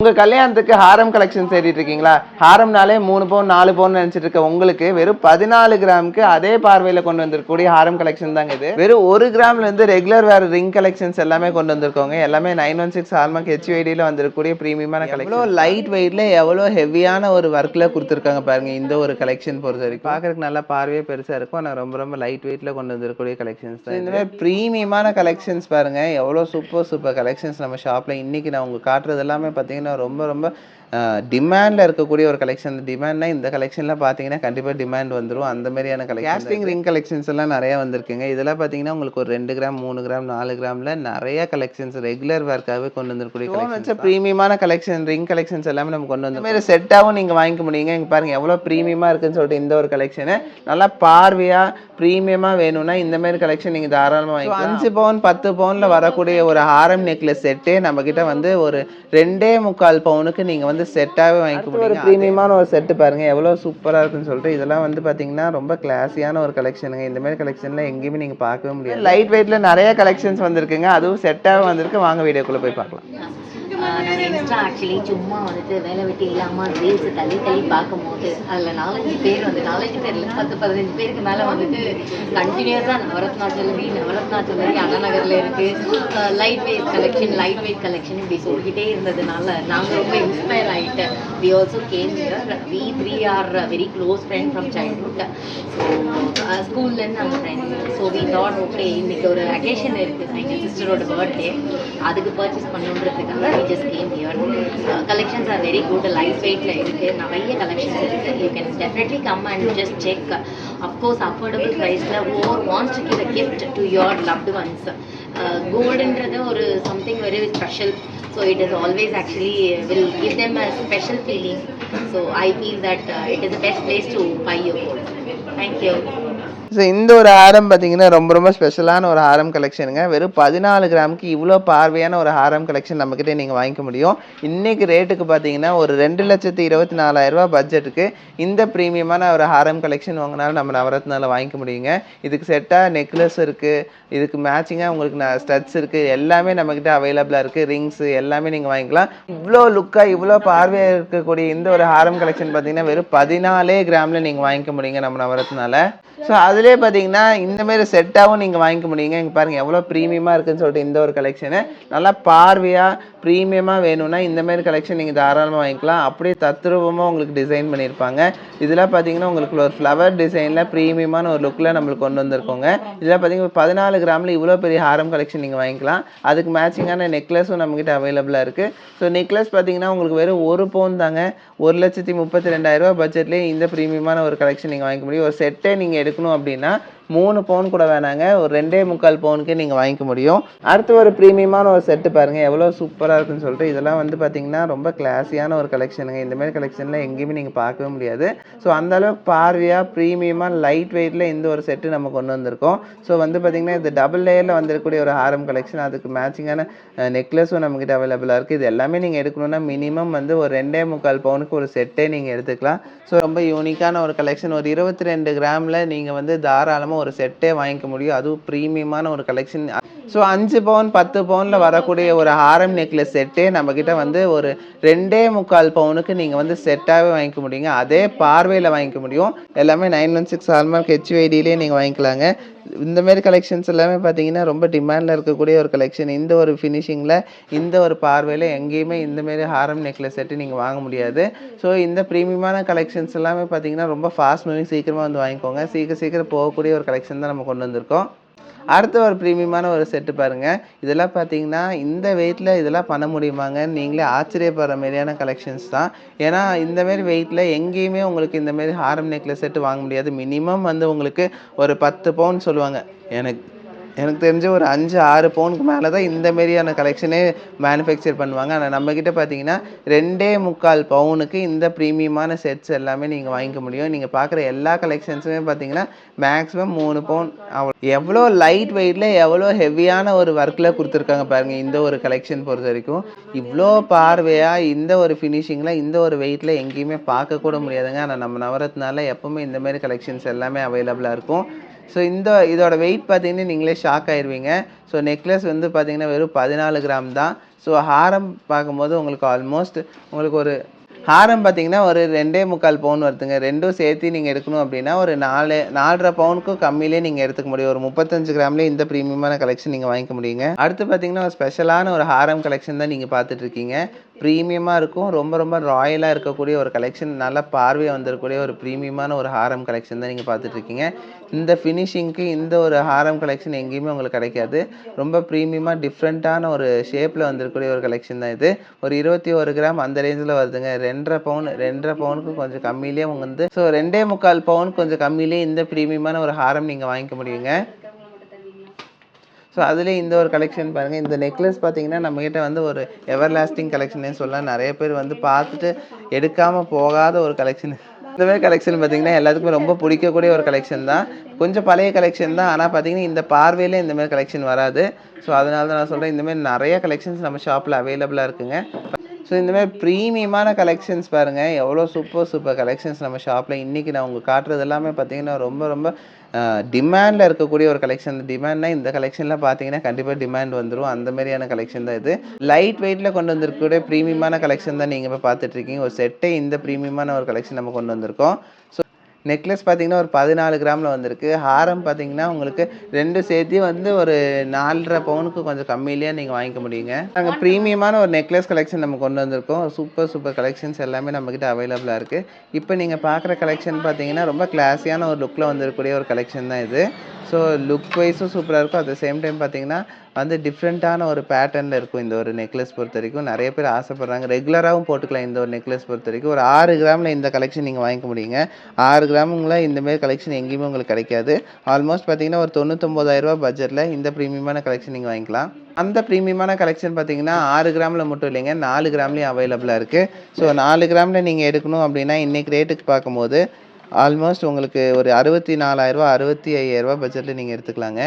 உங்க கல்யாணத்துக்கு ஹாரம் கலெக்ஷன் தேடிட்டு இருக்கீங்களா? ஹாரம்னாலே 3 பவுன் 4 பவுன் நினைச்சிட்டு இருக்க உங்களுக்கு வெறும் 14 கிராமுக்கு அதே பார்வையில கொண்டு வந்திருக்கக்கூடிய ஹாரம் கலெக்ஷன் தாங்க இது. வெறும் 1 கிராம்ல இருந்து ரெகுலர் வேற ரிங் கலெக்ஷன்ஸ் எல்லாமே கொண்டு வந்திருக்கோங்க. எல்லாமே 916 ஹால்மார்க் HUID ல வந்திருக்கக்கூடிய பிரீமியமான கலெக்ஷன். எவ்வளோ லைட் வெயிட்ல எவ்வளோ ஹெவியான ஒரு ஒர்க்ல கொடுத்துருக்காங்க பாருங்க. இந்த ஒரு கலெக்ஷன் பொறுத்த வரைக்கும் பார்க்கறதுக்கு நல்லா பார்வையே பெருசா இருக்கும். ஆனால் ரொம்ப லைட் வெயிட்ல கொண்டு வந்திருக்கக்கூடிய கலெக்ஷன்ஸ் தான். இந்த மாதிரி பிரீமியமான கலெக்ஷன்ஸ் பாருங்க. எவ்வளோ சூப்பர் கலெக்ஷன்ஸ் நம்ம ஷாப்ல இன்னைக்கு நான் உங்களுக்கு காட்டுறது எல்லாமே பார்த்தீங்கன்னா ரொம்ப டிமாண்டில் இருக்கக்கூடிய ஒரு கலெக்ஷன். டிமாண்ட்னா இந்த கலெக்ஷனில் பார்த்தீங்கன்னா கண்டிப்பாக டிமாண்ட் வந்துடும். அந்த மாதிரியான கேஸ்டிங் ரிங் கலெக்ஷன்ஸ் எல்லாம் நிறையா வந்திருக்குங்க. இதெல்லாம் பார்த்தீங்கன்னா உங்களுக்கு ஒரு 2 கிராம் 3 கிராம் 4 கிராமில் நிறைய கலெக்ஷன்ஸ் ரெகுலர் வேர்க்காகவே கொண்டு வந்திருக்கூடிய வச்ச ப்ரீமியமான கலெக்ஷன் ரிங் கலெக்ஷன்ஸ் எல்லாமே நம்ம கொண்டு வந்து மாதிரி செட்டாகவும் நீங்கள் வாங்கிக்க முடியுங்க. இங்கே பாருங்கள் எவ்வளோ ப்ரீமியமாக இருக்குன்னு சொல்லிட்டு இந்த ஒரு கலெக்ஷனு நல்லா பார்வையாக ப்ரீமியமாக வேணும்னா இந்த மாதிரி கலெக்ஷன் நீங்கள் தாராளமாக வாங்கிக்கலாம். 5 பவுன் 10 பவுனில் வரக்கூடிய ஒரு ஹாரம் நெக்லஸ் செட்டே நம்மக்கிட்ட வந்து ஒரு 2.25 பவுனுக்கு நீங்கள் வந்து செட்டாகவே வாங்கிக்க முடியும். ஒரு ப்ரீமியமான ஒரு செட்டு பாருங்க எவ்வளோ சூப்பராக இருக்குன்னு சொல்லிட்டு இதெல்லாம் வந்து பார்த்தீங்கன்னா ரொம்ப கிளாஸியான ஒரு கலெக்ஷனுங்க. இந்த மாதிரி கலெக்ஷன்ல எங்கேயுமே நீங்கள் பார்க்கவே முடியாது. லைட் வெயிட்ல நிறைய கலெக்ஷன்ஸ் வந்திருக்குங்க. அதுவும் செட்டாக வந்திருக்கு. வாங்க வீடியோக்குள்ளே போய் பார்க்கலாம். நான் இன்ஸ்டா ஆக்சுவலி சும்மா வந்துட்டு வேலை வெட்டி இல்லாமல் ரீல்ஸ் தள்ளி பார்க்கும்போது அதில் 4-5 பேர் வந்து 4-5 பேர் 10-15 பேருக்கு மேலே வந்துட்டு கண்டினியூஸாக நவரத்னா ஜுவல்லரி அண்ணா நகரில் இருக்குது, லைட் வெயிட் கலெக்ஷன் இப்படி சொல்லிக்கிட்டே இருந்ததுனால நாங்கள் ரொம்ப இன்ஸ்பயர் ஆகிட்டு we also came here. we 3 are very close friends from childhood. So ஸ்கூல்லேருந்து நாங்கள் friends. So we thought okay இன்னைக்கு ஒரு அக்கேஷன் இருக்குது, எங்கள் சிஸ்டரோட பர்த்டே, அதுக்கு பர்ச்சேஸ் பண்ணுன்றதுக்காக we just came here. Collections are very good, light weight la irukku, nariya collections irukku. You can definitely come and just check. Of course affordable price la who wants to give a gift to your loved ones. Gold endradhu or something very special, so it is always actually will give them a special feeling. So I feel that it is the best place to buy your gold. Thank you. So இந்த ஒரு ஹாரம் பார்த்தீங்கன்னா ரொம்ப ஸ்பெஷலான ஒரு ஹாரம் கலெக்ஷனுங்க. வெறும் 14 கிராமுக்கு இவ்வளோ பார்வையான ஒரு ஹாரம் கலெக்ஷன் நம்மக்கிட்டே நீங்கள் வாங்கிக்க முடியும். இன்றைக்கி ரேட்டுக்கு பார்த்தீங்கன்னா ஒரு 2,24,000 ரூபா பட்ஜெட்டுக்கு இந்த ப்ரீமியமான ஒரு ஹாரம் கலெக்ஷன் வாங்கினாலும் நம்ம நவரத்னால வாங்கிக்க முடியுங்க. இதுக்கு செட்டாக நெக்லஸ் இருக்குது, இதுக்கு மேட்சிங்காக உங்களுக்கு ஸ்டட்ஸ் இருக்குது, எல்லாமே நம்மக்கிட்ட அவைலபிளாக இருக்குது. ரிங்ஸு எல்லாமே நீங்கள் வாங்கிக்கலாம். இவ்வளோ லுக்காக இவ்வளோ பார்வையாக இருக்கக்கூடிய இந்த ஒரு ஹாரம் கலெக்ஷன் பார்த்தீங்கன்னா வெறும் 14 கிராமில் நீங்கள் வாங்கிக்க முடியுங்க நம்ம நவரத்னால. ஸோ அதிலே பார்த்தீங்கன்னா இந்தமாரி செட்டாகவும் நீங்கள் வாங்கிக்க முடியுங்க. இங்கே பாருங்கள் எவ்வளோ ப்ரீமியமாக இருக்குதுன்னு சொல்லிட்டு இந்த ஒரு கலெக்ஷனு நல்லா பார்வையாக ப்ரீமியமாக வேணும்னா இந்தமாரி கலெக்ஷன் நீங்கள் தாராளமாக வாங்கிக்கலாம். அப்படியே தத்ரூபமாக உங்களுக்கு டிசைன் பண்ணியிருப்பாங்க. இதெல்லாம் பார்த்தீங்கன்னா உங்களுக்கு ஒரு ஃப்ளவர் டிசைனில் ப்ரீமியமான ஒரு லுக்கில் நம்மளுக்கு கொண்டு வந்திருக்கோங்க. இதெல்லாம் பார்த்தீங்கன்னா 14 கிராமில் இவ்வளோ பெரிய ஹாரம் கலெக்ஷன் நீங்கள் வாங்கிக்கலாம். அதுக்கு மேட்சிங்கான நெக்லஸும் நம்மக்கிட்ட அவைலபிளாக இருக்குது. ஸோ நெக்லஸ் பார்த்தீங்கன்னா உங்களுக்கு வெறும் 1 பவுன் தாங்க. 1,32,200 ரூபா பட்ஜெட்லேயே இந்த ப்ரீமியமான ஒரு கலெக்ஷன் நீங்கள் வாங்கிக்க முடியும். ஒரு செட்டே நீங்கள் எடுக்கணும் அப்படின்னா 3 பவுன் கூட வேணாங்க, ஒரு 2.25 பவுனுக்கே நீங்கள் வாங்கிக்க முடியும். அடுத்து ஒரு ப்ரீமியமான ஒரு செட்டு பாருங்கள் எவ்வளோ சூப்பராக இருக்குன்னு சொல்லிட்டு இதெல்லாம் வந்து பார்த்தீங்கன்னா ரொம்ப கிளாஸியான ஒரு கலெக்ஷனுங்க. இந்தமாதிரி கலெக்ஷனில் எங்கேயுமே நீங்கள் பார்க்கவே முடியாது. ஸோ அந்தளவுக்கு பார்வையாக ப்ரீமியமாக லைட் வெயிட்டில் இந்த ஒரு செட்டு நம்ம கொண்டு வந்திருக்கோம். ஸோ வந்து பார்த்திங்கன்னா இது டபுள் லேயரில் வந்திருக்கக்கூடிய ஒரு ஹாரம் கலெக்ஷன், அதுக்கு மேட்சிங்கான நெக்லஸும் நம்மக்கிட்ட அவைலபிளாக இருக்குது. இது எல்லாமே நீங்கள் எடுக்கணுன்னா மினிமம் வந்து ஒரு 2.25 பவுனுக்கு ஒரு செட்டே நீங்கள் எடுத்துக்கலாம். ஸோ ரொம்ப யூனிக்கான ஒரு கலெக்ஷன். ஒரு 22 கிராமில் நீங்கள் வந்து தாராளமாக ஒரு செட்டே வாங்கிக்க முடியும். அதுவும் ப்ரீமியமான ஒரு கலெக்ஷன். ஸோ 5 பவுன் 10 பவுனில் வரக்கூடிய ஒரு ஹாரம் நெக்லஸ் செட்டே நம்மக்கிட்ட வந்து ஒரு 2.25 பவுனுக்கு நீங்கள் வந்து செட்டாகவே வாங்கிக்க முடியுங்க. அதே பார்வையில் வாங்கிக்க முடியும். எல்லாமே 916 ஹால்மார்க் HUIDலேயே நீங்கள் வாங்கிக்கலாங்க. இந்தமாரி கலெக்ஷன்ஸ் எல்லாமே பார்த்தீங்கன்னா ரொம்ப டிமாண்டில் இருக்கக்கூடிய ஒரு கலெக்ஷன். இந்த ஒரு ஃபினிஷிங்கில் இந்த ஒரு பார்வையில் எங்கேயுமே இந்தமாரி ஹாரம் நெக்லஸ் செட்டு நீங்கள் வாங்க முடியாது. ஸோ இந்த ப்ரீமியமான கலெக்ஷன்ஸ் எல்லாமே பார்த்தீங்கன்னா ரொம்ப ஃபாஸ்ட் மூவிங், சீக்கிரமாக வந்து வாங்கிக்கோங்க. சீக்கிரம் போகக்கூடிய ஒரு கலெக்ஷன் தான் நம்ம கொண்டு வந்திருக்கோம். அடுத்த ஒரு ப்ரீமியமான ஒரு செட்டு பாருங்கள். இதெல்லாம் பார்த்தீங்கன்னா இந்த வெயிட்டில் இதெல்லாம் பண்ண முடியுமாங்க, நீங்களே ஆச்சரியப்படுற மாதிரியான கலெக்ஷன்ஸ் தான். ஏன்னா இந்தமாரி வெயிட்டில் எங்கேயுமே உங்களுக்கு இந்தமாரி ஹாரம் நெக்லஸ் செட்டு வாங்க முடியாது. மினிமம் வந்து உங்களுக்கு ஒரு 10 பவுன் சொல்லுவாங்க. எனக்கு தெரிஞ்ச ஒரு 5-6 பவுனுக்கு மேலே தான் இந்த மாரியான கலெக்ஷனே மேனுஃபேக்சர் பண்ணுவாங்க. ஆனால் நம்மக்கிட்ட பார்த்தீங்கன்னா 2.25 பவுனுக்கு இந்த ப்ரீமியமான செட்ஸ் எல்லாமே நீங்கள் வாங்கிக்க முடியும். நீங்கள் பார்க்குற எல்லா கலெக்ஷன்ஸுமே பார்த்தீங்கன்னா மேக்ஸிமம் 3 பவுன். எவ்வளோ லைட் வெயிட்டில் எவ்வளோ ஹெவியான ஒரு ஒர்க்கில் கொடுத்துருக்காங்க பாருங்கள். இந்த ஒரு கலெக்ஷன் பொறுத்த வரைக்கும் இவ்வளோ பார்வையாக இந்த ஒரு ஃபினிஷிங்கில் இந்த ஒரு வெயிட்டில் எங்கேயுமே பார்க்கக்கூட முடியாதுங்க. ஆனால் நம்ம நவரத்னால எப்போவுமே இந்தமாரி கலெக்ஷன்ஸ் எல்லாமே அவைலபிளாக இருக்கும். ஸோ இதோட வெயிட் பார்த்தீங்கன்னா நீங்களே ஷாக் ஆயிடுவீங்க. ஸோ நெக்லஸ் வந்து பார்த்தீங்கன்னா வெறும் 14 கிராம் தான். ஸோ ஹாரம் பார்க்கும்போது உங்களுக்கு ஆல்மோஸ்ட் உங்களுக்கு ஒரு ஹாரம் பார்த்தீங்கன்னா ஒரு 2.25 பவுன் வருதுங்க. ரெண்டும் சேர்த்து நீங்கள் எடுக்கணும் அப்படின்னா ஒரு 4.5 பவுனுக்கும் கம்மியிலே நீங்கள் எடுத்துக்க முடியும். ஒரு 35 கிராம்லேயே இந்த ப்ரீமியமான கலெக்ஷன் நீங்கள் வாங்கிக்க முடியுங்க. அடுத்து பார்த்தீங்கன்னா ஒரு ஸ்பெஷலான ஒரு ஹாரம் கலெக்ஷன் தான் நீங்கள் பார்த்துட்டு இருக்கீங்க. ப்ரீமியமாக இருக்கும், ரொம்ப ரொம்ப ராயலாக இருக்கக்கூடிய ஒரு கலெக்ஷன், நல்ல பார்வையாக வந்திருக்கக்கூடிய ஒரு ப்ரீமியமான ஒரு ஹாரம் கலெக்ஷன் தான் நீங்கள் பார்த்துட்டு இருக்கீங்க. இந்த ஃபினிஷிங்க்கு இந்த ஒரு ஹாரம் கலெக்ஷன் எங்கேயுமே உங்களுக்கு கிடைக்காது. ரொம்ப ப்ரீமியமாக டிஃப்ரெண்ட்டான ஒரு ஷேப்பில் வந்திருக்கக்கூடிய ஒரு கலெக்ஷன் தான் இது. ஒரு 21 கிராம் அந்த ரேஞ்சில் வருதுங்க. 2.5 பவுனுக்கு கொஞ்சம் கம்மியிலே வந்து ஸோ 2.25 பவுன் கொஞ்சம் கம்மியிலே இந்த ப்ரீமியமான ஒரு ஹாரம் நீங்கள் வாங்கிக்க முடியுங்க. ஸோ அதுலேயே இந்த ஒரு கலெக்ஷன் பாருங்கள். இந்த நெக்லஸ் பார்த்தீங்கன்னா நம்மக்கிட்ட வந்து ஒரு எவர் லாஸ்டிங் கலெக்ஷனே சொல்லலாம். நிறைய பேர் வந்து பார்த்துட்டு எடுக்காமல் போகாத ஒரு கலெக்ஷன். இந்த மாதிரி கலெக்ஷன் பார்த்தீங்கன்னா எல்லாத்துக்குமே ரொம்ப பிடிக்கக்கூடிய ஒரு கலெக்ஷன் தான். கொஞ்சம் பழைய கலெக்ஷன் தான், ஆனால் பார்த்தீங்கன்னா இந்த பார்வையில் இந்த மாதிரி கலெக்ஷன் வராது. ஸோ அதனால தான் நான் சொல்கிறேன், இந்தமாதிரி நிறைய கலெக்ஷன்ஸ் நம்ம ஷாப்பில் அவைலபிளாக இருக்குங்க. ஸோ இந்தமாதிரி ப்ரீமியமான கலெக்ஷன்ஸ் பாருங்கள், எவ்வளோ சூப்பர் கலெக்ஷன்ஸ் நம்ம ஷாப்பில் இன்றைக்கி நான் உங்களுக்கு காட்டுறது எல்லாமே பார்த்தீங்கன்னா ரொம்ப ரொம்ப டிமாண்டில் இருக்கக்கூடிய ஒரு கலெக்ஷன். டிமாண்ட்னா இந்த கலெக்ஷனில் பார்த்தீங்கன்னா கண்டிப்பாக டிமாண்ட் வந்துடும், அந்த மாதிரியான கலெக்ஷன் தான் இது. லைட் வெயிட்டில் கொண்டு வந்திருக்கக்கூடிய ப்ரீமியமான கலெக்ஷன் தான் நீங்கள் இப்போ பார்த்துட்ருக்கீங்க. ஒரு செட்டே இந்த ப்ரீமியமான ஒரு கலெக்ஷன் நம்ம கொண்டு வந்திருக்கோம். ஸோ நெக்லஸ் பார்த்தீங்கன்னா ஒரு 14 கிராமில் வந்திருக்கு. ஹாரம் பார்த்தீங்கன்னா உங்களுக்கு 2 சேர்த்து வந்து ஒரு 4.5 பவுனுக்கு கொஞ்சம் கம்மியிலேயே நீங்கள் வாங்கிக்க முடியுங்க. நாங்கள் ப்ரீமியமான ஒரு நெக்லஸ் கலெக்ஷன் நம்ம கொண்டு வந்திருக்கோம். சூப்பர் கலெக்ஷன்ஸ் எல்லாமே நம்மக்கிட்ட அவைலபிளாக இருக்குது. இப்போ நீங்கள் பார்க்குற கலெக்ஷன் பார்த்தீங்கன்னா ரொம்ப கிளாஸியான ஒரு லுக்கில் வந்திருக்கக்கூடிய ஒரு கலெக்ஷன் தான் இது. ஸோ லுக் வைஸும் சூப்பராக இருக்கும். அட் த சேம் டைம் பார்த்தீங்கன்னா வந்து டிஃப்ரெண்ட்டான ஒரு பேட்டர்னில் இருக்கும் இந்த ஒரு நெக்லஸ் பொறுத்த வரைக்கும். நிறைய பேர் ஆசைப்பட்றாங்க, ரெகுலராகவும் போட்டுக்கலாம் இந்த ஒரு நெக்லஸ் பொறுத்த வரைக்கும். ஒரு 6 கிராமில் இந்த கலெக்ஷன் நீங்கள் வாங்கிக்க முடியுங்க. 6 கிராமுங்கள இந்தமாரி கலெக்ஷன் எங்கேயுமே உங்களுக்கு கிடைக்காது. ஆல்மோஸ்ட் பார்த்தீங்கன்னா ஒரு 99,000 பட்ஜெட்டில் இந்த ப்ரீமியமான கலெக்ஷன் நீங்கள் வாங்கிக்கலாம். அந்த ப்ரீமியமான கலெக்ஷன் பார்த்தீங்கன்னா 6 கிராமில் மட்டும் இல்லைங்க, 4 கிராம்லேயும் அவைலபிளாக இருக்குது. ஸோ 4 கிராமில் நீங்கள் எடுக்கணும் அப்படின்னா இன்றைக்கி ரேட்டுக்கு பார்க்கும்போது ஆல்மோஸ்ட் உங்களுக்கு ஒரு 64,000 65,000 பட்ஜெட்டில் நீங்கள் எடுத்துக்கலாங்க.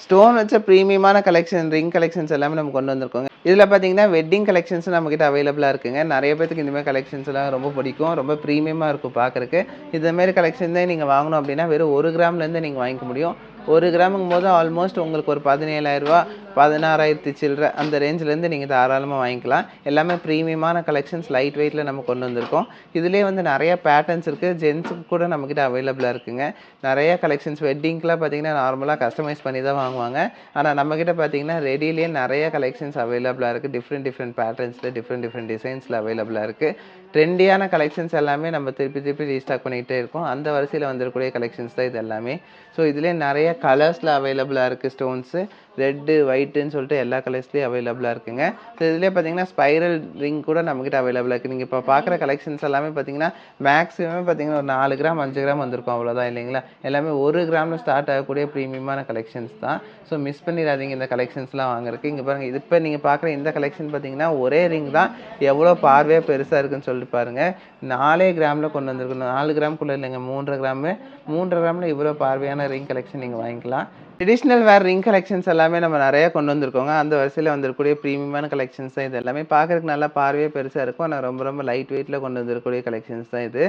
ஸ்டோன் வச்ச ப்ரீமியமான கலெக்ஷன், ரிங் கலெக்ஷன்ஸ் எல்லாமே நம்ம கொண்டு வந்திருக்கோங்க. இதில் பார்த்தீங்கன்னா வெட்டிங் கலெக்ஷன்ஸ் நம்மக்கிட்ட அவைலபிளாக இருக்குங்க. நிறைய பேருக்கு இந்தமாதிரி கலெக்ஷன்ஸ் எல்லாம் ரொம்ப பிடிக்கும், ரொம்ப ப்ரீமியமாக இருக்கும் பார்க்குறக்கு. இதேமாரி கலெக்ஷன் தான் நீங்கள் வாங்கணும் அப்படின்னா வெறும் 1 கிராம்லேருந்து நீங்கள் வாங்கிக்க முடியும். 1 கிராமுங்கும் போது ஆல்மோஸ்ட் உங்களுக்கு ஒரு 17,000 16,000 சில்லற அந்த ரேஞ்சிலேருந்து நீங்கள் தாராளமாக வாங்கிக்கலாம். எல்லாமே ப்ரீமியமான கலெக்ஷன்ஸ், லைட் வெயிட்டில் நம்ம கொண்டு வந்திருக்கோம். இதிலே வந்து நிறைய பேட்டர்ன்ஸ் இருக்குது, ஜென்ஸுக்கு கூட நம்மக்கிட்ட அவைலபிளாக இருக்குங்க. நிறைய கலெக்ஷன்ஸ் வெட்டிங்க்கெலாம் பார்த்தீங்கன்னா நார்மலாக கஸ்டமைஸ் பண்ணி தான் வாங்குவாங்க. ஆனால் நம்மக்கிட்ட பார்த்தீங்கன்னா ரெடியிலேயே நிறைய கலெக்ஷன்ஸ் அவைலபிளாக இருக்குது. டிஃப்ரெண்ட் பேட்டர்ன்ஸில் டிஃப்ரெண்ட் டிசைன்ஸில் அவைலபிளாக இருக்குது. ட்ரெண்டியான கலெக்ஷன்ஸ் எல்லாமே நம்ம திருப்பி ரீஸ்டாக் பண்ணிகிட்டே இருக்கோம். அந்த வரிசையில் வந்திருக்கக்கூடிய கலெக்ஷன்ஸ் தான் இது எல்லாமே. ஸோ இதிலே நிறைய கலர்ஸில் அவைலபிளாக இருக்குது. ஸ்டோன்ஸு ரெட்டு ஒயிட்டுன்னு சொல்லிட்டு எல்லா கலர்ஸ்லேயும் அவைலபிளாக இருக்குங்க. ஸோ இதிலே பார்த்தீங்கன்னா ஸ்பைரல் ரிங் கூட நம்மக்கிட்ட அவைலபிளாக இருக்குது. நீங்கள் இப்போ பார்க்குற கலெக்ஷன்ஸ் எல்லாமே பார்த்தீங்கன்னா மேக்ஸிமம் பார்த்தீங்கன்னா ஒரு 4 கிராம் 5 கிராம் வந்திருக்கும், அவ்வளோதான் இல்லைங்களா. எல்லாமே 1 கிராமில் ஸ்டார்ட் ஆகக்கூடிய ப்ரீமியமான கலெக்ஷன்ஸ் தான். ஸோ மிஸ் பண்ணிடாதீங்க இந்த கலெக்ஷன்ஸ்லாம் வாங்குறதுக்கு. இங்கே பாருங்கள், இது இப்போ நீங்கள் பார்க்குற இந்த கலெக்ஷன் பார்த்தீங்கன்னா ஒரே ரிங் தான், எவ்வளோ பார்வையாக பெருசாக இருக்குன்னு சொல்லிட்டு பாருங்கள். 4 கிராமில் கொண்டு வந்திருக்கணும். 4 கிராம்குள்ளே இல்லைங்க, 3.5 கிராமு. 3.5 கிராமில் இவ்வளோ பார்வையான ரிங் கலெக்ஷன் நீங்கள் வாங்கிக்கலாம். ட்ரெடிஷ்னல் வேர் ரிங் கலெக்ஷன்ஸ் எல்லாமே நம்ம நிறைய கொண்டு வந்திருக்கோங்க. அந்த வரிசையில் வந்திருக்கக்கூடிய ப்ரீமியமான கலெக்ஷன்ஸ் தான் இது எல்லாமே. பார்க்குறதுக்கு நல்லா பார்வையே பெருசாக இருக்கும், ஆனால் ரொம்ப லைட் வெயிட்டில் கொண்டு வந்திருக்கக்கூடிய கலெக்ஷன்ஸ் தான் இது.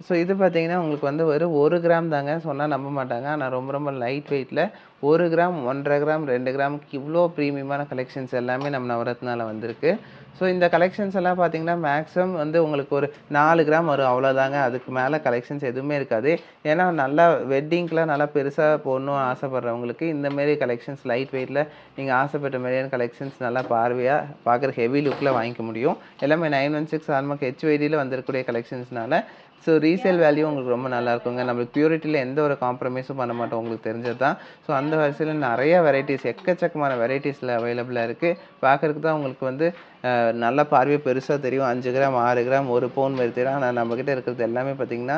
ஸோ இது பார்த்தீங்கன்னா உங்களுக்கு வந்து ஒரு 1 கிராம் தாங்க, சொன்னால் நம்ப மாட்டாங்க. ஆனால் ரொம்ப லைட் வெயிட்டில் 1 கிராம் 1.5 கிராம் 2 கிராமுக்கு இவ்வளோ ப்ரீமியமான கலெக்ஷன்ஸ் எல்லாமே நம்ம நவரத்னாவில் வந்திருக்கு. ஸோ இந்த கலெக்ஷன்ஸ் எல்லாம் பார்த்தீங்கன்னா மேக்ஸிமம் வந்து உங்களுக்கு ஒரு 4 கிராம் வரும், அவ்வளோதாங்க. அதுக்கு மேலே கலெக்ஷன்ஸ் எதுவுமே இருக்காது. ஏன்னா நல்லா வெட்டிங்க்கெலாம் நல்லா பெருசாக போடணும் ஆசைப்பட்றவங்களுக்கு இந்தமாரி கலெக்ஷன்ஸ் லைட் வெயிட்டில் நீங்கள் ஆசைப்பட்ட மாதிரியான கலெக்ஷன்ஸ் நல்லா பார்வையாக பார்க்குற ஹெவி லுக்கில் வாங்கிக்க முடியும். எல்லாமே 916 ஹால்மார்க் HYDயில் வந்திருக்கக்கூடிய கலெக்ஷன்ஸ்னால ஸோ ரீசேல் வேல்யூ உங்களுக்கு ரொம்ப நல்லாயிருக்குங்க. நம்மளுக்கு பியூரிட்டியில் எந்த ஒரு காம்ப்ரமைஸும் பண்ண மாட்டோம், உங்களுக்கு தெரிஞ்சது தான். ஸோ அந்த வரிசையில் நிறைய வெரைட்டிஸ், எக்கச்சக்கமான வெரைட்டிஸில் அவைலபிளாக இருக்குது. பார்க்குறதுக்கு தான் உங்களுக்கு வந்து நல்ல பார்வையை பெருசாக தெரியும். 5 கிராம் 6 கிராம் 1 பவுன் மாதிரி தெரியும். ஆனால் நம்மக்கிட்ட இருக்கிறது எல்லாமே பார்த்திங்கன்னா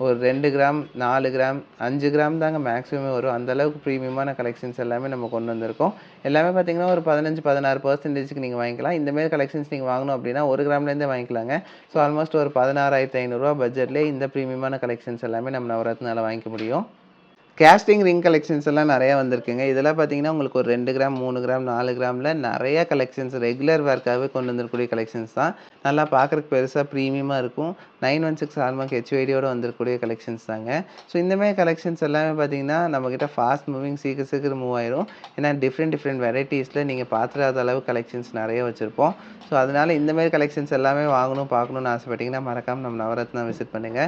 ஒரு 2 கிராம் 4 கிராம் 5 கிராம் தாங்க மேக்ஸிமம் வரும். அந்தளவுக்கு ப்ரீமியமான கலெக்ஷன்ஸ் எல்லாமே நம்ம கொண்டு வந்திருக்கோம். எல்லாமே பார்த்திங்கன்னா ஒரு 15-16% நீங்கள் வாங்கிக்கலாம். இந்தமாரி கலெக்ஷன்ஸ் நீங்கள் வாங்கணும் அப்படின்னா 1 கிராம்லேருந்தே வாங்கிக்கலாங்க. ஸோ ஆல்மோஸ்ட் ஒரு 16,500 பட்ஜெட்லேயே இந்த ப்ரீமியமான கலெக்ஷன்ஸ் எல்லாமே நம்ம நவரத்னால வாங்கிக்க முடியும். கேஸ்டிங் ரிங் கலெக்ஷன்ஸ் எல்லாம் நிறைய வந்திருக்குங்க. இதெல்லாம் பார்த்தீங்கன்னா, உங்களுக்கு ஒரு 2 கிராம், 3 கிராம், 4 கிராம்ல நெறைய கலெக்ஷன்ஸ் ரெகுலர் வேர்க்காகவே கொண்டு வந்திருக்கக்கூடிய கலெக்ஷன்ஸ் தான். நல்லா பார்க்கறதுக்கு பெருசா ப்ரீமியமா இருக்கும். 916 ஹால்மார்க் ஹெச்ஐடியோட வந்திருக்கக்கூடிய கலெக்ஷன்ஸ் தாங்க. ஸோ இந்த மாரி கலெக்ஷன்ஸ் எல்லாமே பார்த்தீங்கன்னா, நம்மகிட்ட ஃபாஸ்ட் மூவிங் சீக்கிரம் சீக்கிரம் மூவ் ஆயிரும். ஏன்னா டிஃப்ரெண்ட் வெரைட்டீஸ்ல நீங்க பார்த்துராத அளவு கலெக்ஷன்ஸ் நெறைய வச்சிருப்போம். ஸோ அதனால இந்த மாரி கலெக்ஷன்ஸ் எல்லாமே வாங்கணும், பார்க்கணும்னு ஆசைப்பட்டீங்கன்னா, மறக்காம நம்ம நவரத்னா விசிட் பண்ணுங்க.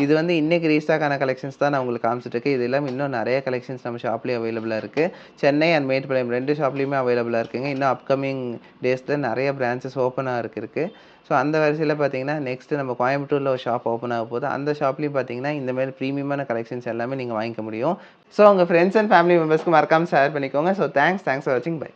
இது வந்து இன்னைக்கு ரீஸ்டாக் ஆன கலெக்ஷன்ஸ் தான் நான் உங்களுக்கு காமிச்சிட்டு இருக்கேன். இது இல்லாம இன்னும் நெறைய கலெக்ஷன்ஸ் நம்ம ஷாப்லயே அவைலபிளா இருக்கு. சென்னை அண்ட் மேட்டுப்பாளையம் 2 ஷாப்லயுமே அவைலபிளா இருக்குங்க. இன்னும் அப்கமிங் டேஸ்ல நெறைய பிரான்ச்சஸ் ஓப்பன் ஆகறக்கு இருக்கு. ஸோ அந்த வரிசையில பார்த்தீங்கன்னா, நெக்ஸ்ட் நம்ம கோயம்புத்தூர்ல ஒரு ஷாப் ஓப்பன் ஆக போகுது. அந்த ஷாப்லயும் பார்த்தீங்கன்னா, இந்த மாரி பிரீமியமான கலெக்ஷன்ஸ் எல்லாமே நீங்க வாங்கிக்க முடியும். ஸோ உங்க ஃப்ரெண்ட்ஸ் அண்ட் ஃபேமிலி மெம்பர்ஸ்க்கு மறக்காம ஷேர் பண்ணிக்கோங்க. ஸோ தேங்க்ஸ் ஃபார் வாட்சிங். பை.